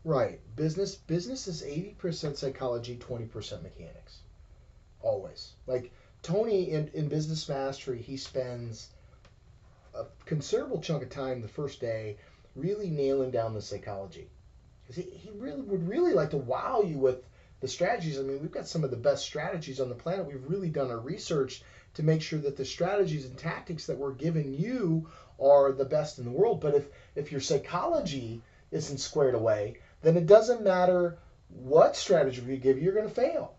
Right. Business is 80% psychology, 20% mechanics. Always. Like Tony in Business Mastery, he spends a considerable chunk of time the first day really nailing down the psychology. Because he really would really like to wow you with the strategies. I mean, we've got some of the best strategies on the planet. We've really done our research to make sure that the strategies and tactics that we're giving you are the best in the world. But if your psychology isn't squared away, then it doesn't matter what strategy we give you, you're going to fail.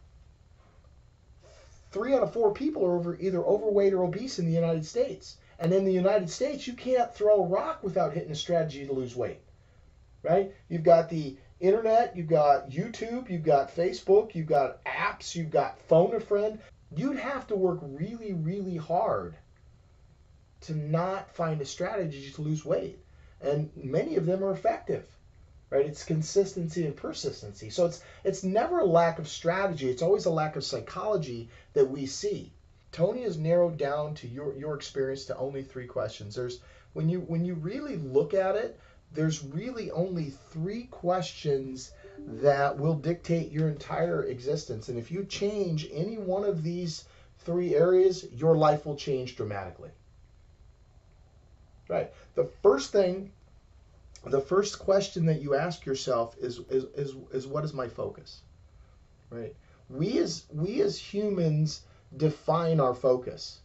3 out of 4 people are either overweight or obese in the United States. And in the United States, you can't throw a rock without hitting a strategy to lose weight, right? You've got the internet, you've got YouTube, you've got Facebook, you've got apps, you've got phone a friend. You'd have to work really, really hard to not find a strategy to lose weight. And many of them are effective, right? It's consistency and persistency. So it's never a lack of strategy. It's always a lack of psychology that we see. Tony has narrowed down to your experience to only 3 questions. There's when you really look at it, there's really only 3 questions that will dictate your entire existence. And if you change any one of these 3 areas, your life will change dramatically. Right. The first question that you ask yourself is what is my focus? Right. We as humans define our focus.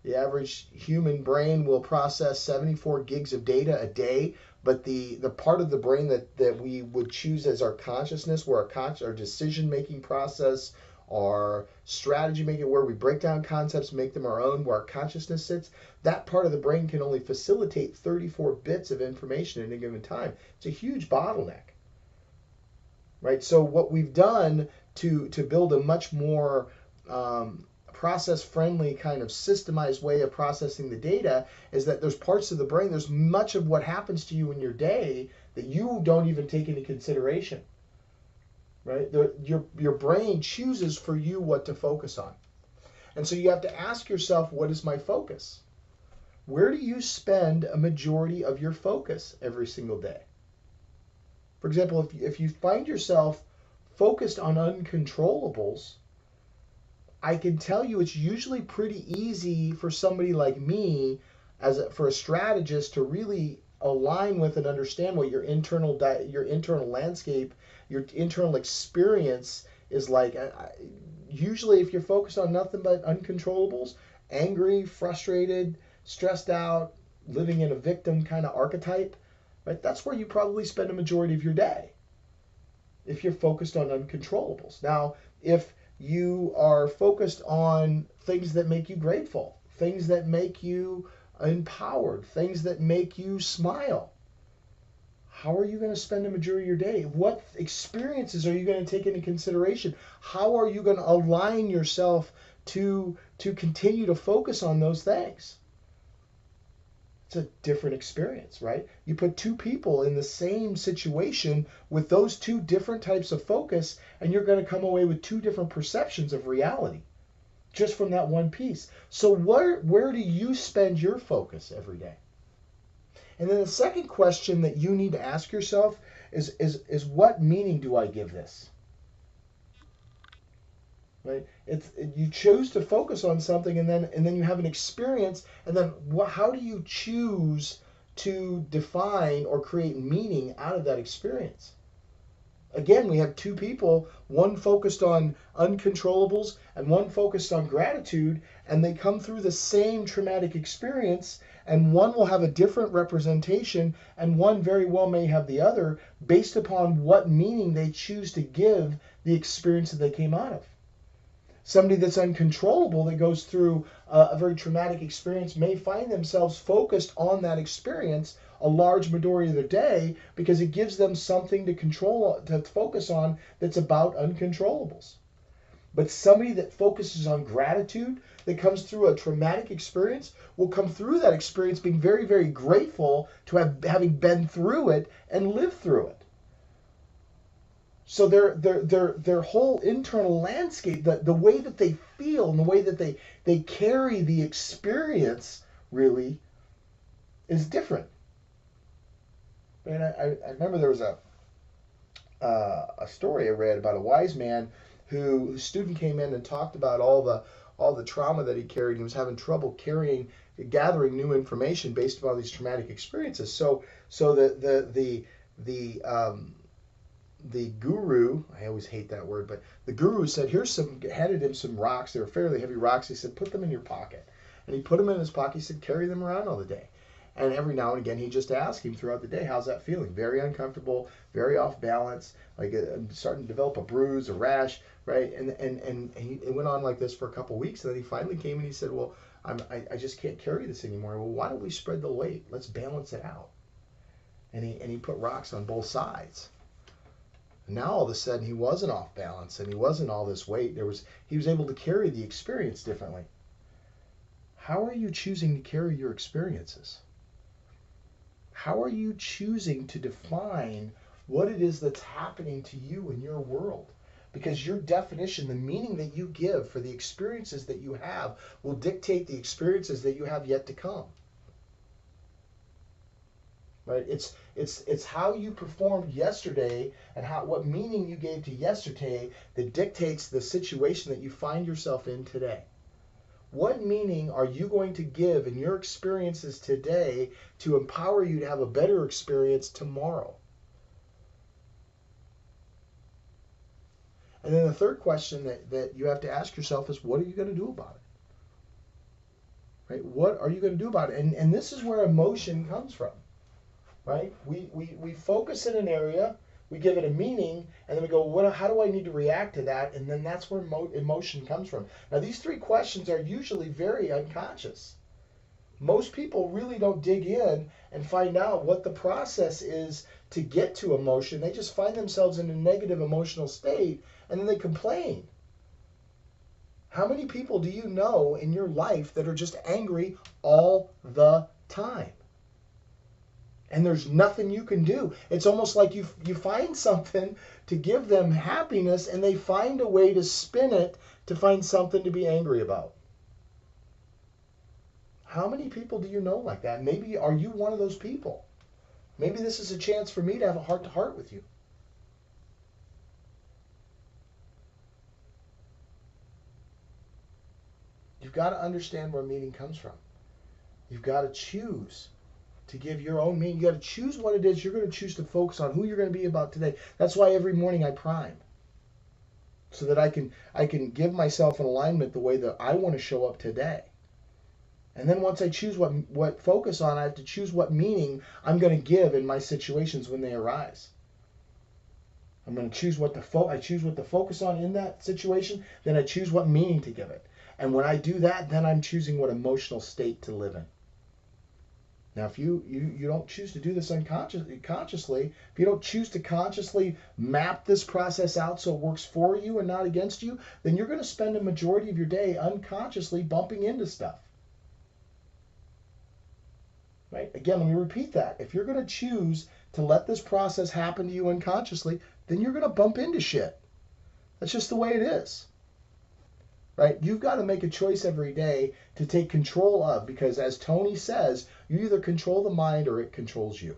The average human brain will process 74 gigs of data a day, but the part of the brain that we would choose as our consciousness, where our decision making process, our strategy making, where we break down concepts, make them our own, where our consciousness sits, that part of the brain can only facilitate 34 bits of information at a given time. It's a huge bottleneck, right? So what we've done to build a much more process friendly kind of systemized way of processing the data is that there's parts of the brain, there's much of what happens to you in your day that you don't even take into consideration, right? Your brain chooses for you what to focus on. And so you have to ask yourself, what is my focus? Where do you spend a majority of your focus every single day? For example, if you find yourself focused on uncontrollables, I can tell you it's usually pretty easy for somebody like me, for a strategist, to really align with and understand what your internal landscape, your internal experience is like. Usually, if you're focused on nothing but uncontrollables, angry, frustrated, stressed out, living in a victim kind of archetype, right? That's where you probably spend a majority of your day if you're focused on uncontrollables. Now, if you are focused on things that make you grateful, things that make you empowered, things that make you smile, how are you going to spend a majority of your day? What experiences are you going to take into consideration? How are you going to align yourself to continue to focus on those things? It's a different experience, right? You put 2 people in the same situation with those 2 different types of focus, and you're going to come away with 2 different perceptions of reality just from that one piece. So where do you spend your focus every day? And then the second question that you need to ask yourself is what meaning do I give this? Right? You choose to focus on something, and then you have an experience, and then how do you choose to define or create meaning out of that experience? Again, we have 2 people, one focused on uncontrollables and one focused on gratitude, and they come through the same traumatic experience, and one will have a different representation, and one very well may have the other based upon what meaning they choose to give the experience that they came out of. Somebody that's uncontrollable, that goes through a very traumatic experience, may find themselves focused on that experience a large majority of their day because it gives them something to focus on that's about uncontrollables. But somebody that focuses on gratitude, that comes through a traumatic experience, will come through that experience being very, very grateful to having been through it and lived through it. So their whole internal landscape, the way that they feel and the way that they carry the experience really is different. And I remember there was a story I read about a wise man whose student came in and talked about all the trauma that he carried. He was having trouble gathering new information based upon these traumatic experiences. So the guru, I always hate that word, but the guru said, handed him some rocks. They were fairly heavy rocks. He said, put them in your pocket. And he put them in his pocket. He said, carry them around all the day. And every now and again, he just asked him throughout the day, how's that feeling? Very uncomfortable, very off balance, like I'm starting to develop a bruise, a rash, right? And it went on like this for a couple of weeks. And then he finally came and he said, well, I just can't carry this anymore. Well, why don't we spread the weight? Let's balance it out. And he put rocks on both sides. And now all of a sudden he wasn't off balance and he wasn't all this weight. He was able to carry the experience differently. How are you choosing to carry your experiences? How are you choosing to define what it is that's happening to you in your world? Because your definition, the meaning that you give for the experiences that you have, will dictate the experiences that you have yet to come. Right? It's how you performed yesterday and what meaning you gave to yesterday that dictates the situation that you find yourself in today. What meaning are you going to give in your experiences today to empower you to have a better experience tomorrow? And then the third question that you have to ask yourself is, what are you going to do about it? Right? What are you going to do about it? And this is where emotion comes from. Right? We focus in an area, we give it a meaning, and then we go, how do I need to react to that? And then that's where emotion comes from. Now, these three questions are usually very unconscious. Most people really don't dig in and find out what the process is to get to emotion. They just find themselves in a negative emotional state, and then they complain. How many people do you know in your life that are just angry all the time? And there's nothing you can do. It's almost like you find something to give them happiness and they find a way to spin it to find something to be angry about. How many people do you know like that? Maybe are you one of those people? Maybe this is a chance for me to have a heart-to-heart with you. You've got to understand where meaning comes from. You've got to choose to give your own meaning. You got to choose what it is you're going to choose to focus on, who you're going to be about today. That's why every morning I prime, so that I can give myself an alignment the way that I want to show up today. And then once I choose what focus on, I have to choose what meaning I'm going to give in my situations when they arise. I'm going to choose what to focus on in that situation, then I choose what meaning to give it. And when I do that, then I'm choosing what emotional state to live in. Now, if you don't choose to do this consciously, if you don't choose to consciously map this process out so it works for you and not against you, then you're going to spend a majority of your day unconsciously bumping into stuff. Right? Again, let me repeat that. If you're going to choose to let this process happen to you unconsciously, then you're going to bump into shit. That's just the way it is. Right? You've got to make a choice every day to take control of, because as Tony says, you either control the mind or it controls you.